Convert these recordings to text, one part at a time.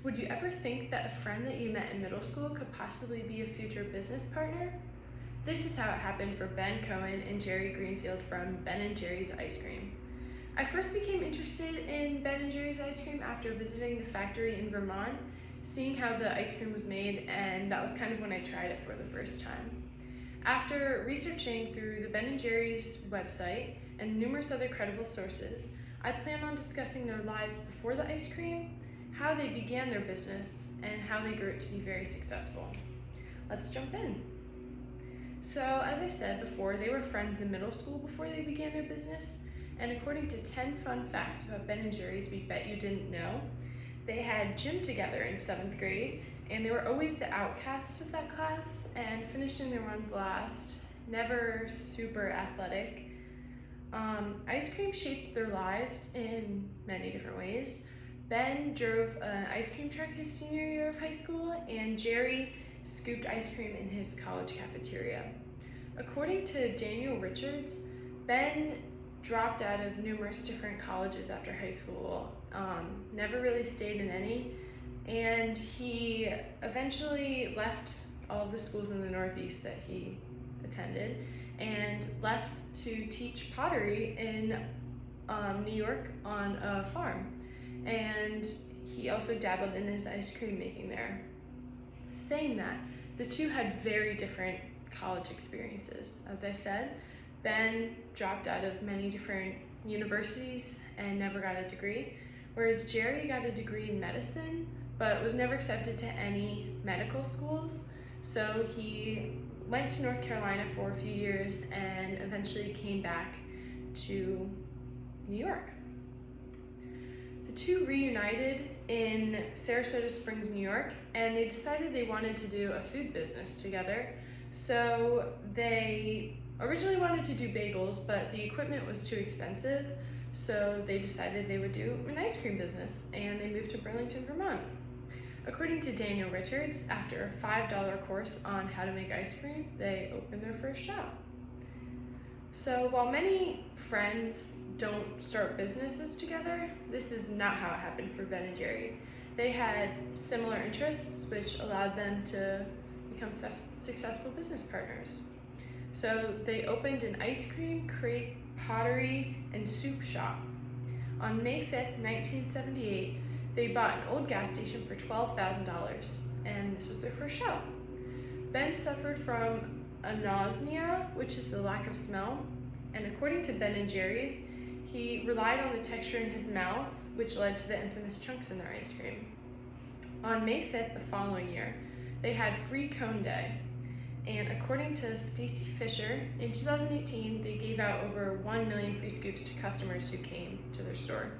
Would you ever think that a friend that you met in middle school could possibly be a future business partner? This is how it happened for Ben Cohen and Jerry Greenfield from Ben & Jerry's Ice Cream. I first became interested in Ben & Jerry's ice cream after visiting the factory in Vermont, seeing how the ice cream was made, and that was kind of when I tried it for the first time. After researching through the Ben & Jerry's website and numerous other credible sources, I plan on discussing their lives before the ice cream, how they began their business, and how they grew it to be very successful. Let's jump in. So, as I said before, they were friends in middle school before they began their business, and according to 10 fun facts about Ben & Jerry's we bet you didn't know, they had gym together in 7th grade, and they were always the outcasts of that class and finishing their runs last, never super athletic. Ice cream shaped their lives in many different ways. Ben drove an ice cream truck his senior year of high school, and Jerry scooped ice cream in his college cafeteria. According to Daniel Richards, Ben dropped out of numerous different colleges after high school, never really stayed in any, and he eventually left all of the schools in the Northeast that he attended and left to teach pottery in New York on a farm. And he also dabbled in his ice cream making there. Saying that, the two had very different college experiences. As I said, Ben dropped out of many different universities and never got a degree, whereas Jerry got a degree in medicine but was never accepted to any medical schools. So he went to North Carolina for a few years and eventually came back to New York. The two reunited in Sarasota Springs, New York, and they decided they wanted to do a food business together. So they originally wanted to do bagels, but the equipment was too expensive, so they decided they would do an ice cream business, and they moved to Burlington, Vermont. According to Daniel Richards, after a $5 course on how to make ice cream, they opened their first shop. So while many friends don't start businesses together, this is not how it happened for Ben and Jerry. They had similar interests, which allowed them to become successful business partners. So they opened an ice cream, crepe, pottery, and soup shop. On May 5th, 1978, they bought an old gas station for $12,000, and this was their first shop. Ben suffered from anosmia, which is the lack of smell, and according to Ben & Jerry's, he relied on the texture in his mouth, which led to the infamous chunks in their ice cream. On May 5th the following year, they had Free Cone Day, and according to Stacy Fisher, in 2018, they gave out over 1 million free scoops to customers who came to their store.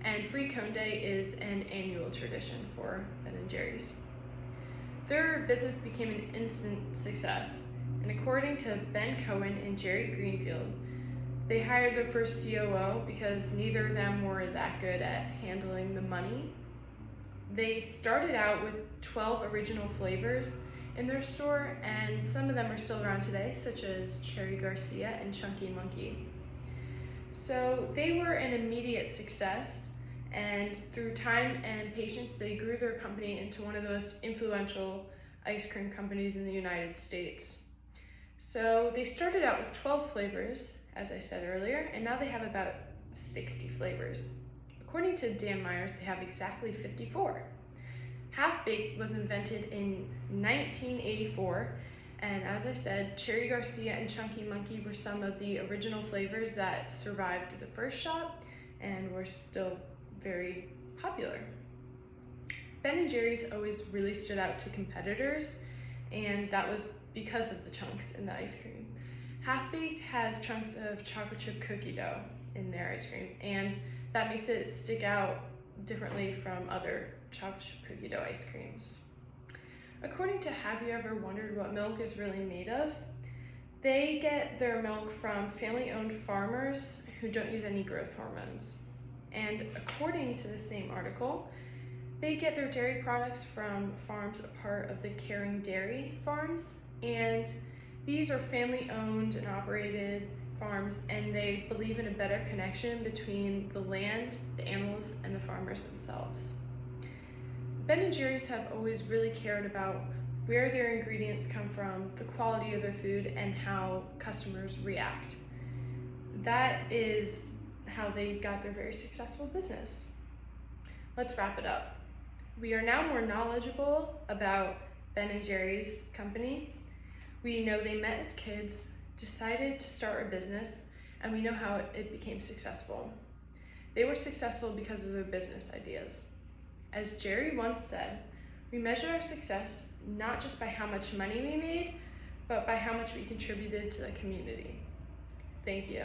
And Free Cone Day is an annual tradition for Ben & Jerry's. Their business became an instant success, and according to Ben Cohen and Jerry Greenfield, they hired their first COO because neither of them were that good at handling the money. They started out with 12 original flavors in their store, and some of them are still around today, such as Cherry Garcia and Chunky Monkey. So they were an immediate success, and through time and patience, they grew their company into one of the most influential ice cream companies in the United States. So they started out with 12 flavors, as I said earlier, and now they have about 60 flavors. According to Dan Myers, they have exactly 54. Half-Baked was invented in 1984, and as I said, Cherry Garcia and Chunky Monkey were some of the original flavors that survived the first shop and were still very popular. Ben & Jerry's always really stood out to competitors, and that was because of the chunks in the ice cream. Half-Baked has chunks of chocolate chip cookie dough in their ice cream, and that makes it stick out differently from other chocolate chip cookie dough ice creams. According to Have You Ever Wondered What Milk is Really Made Of, they get their milk from family-owned farmers who don't use any growth hormones. And according to the same article, they get their dairy products from farms a part of the Caring Dairy Farms, and these are family-owned and operated farms, and they believe in a better connection between the land, the animals, and the farmers themselves. Ben & Jerry's have always really cared about where their ingredients come from, the quality of their food, and how customers react. That is how they got their very successful business. Let's wrap it up. We are now more knowledgeable about Ben & Jerry's company. We know they met as kids, decided to start a business, and we know how it became successful. They were successful because of their business ideas. As Jerry once said, we measure our success not just by how much money we made, but by how much we contributed to the community. Thank you.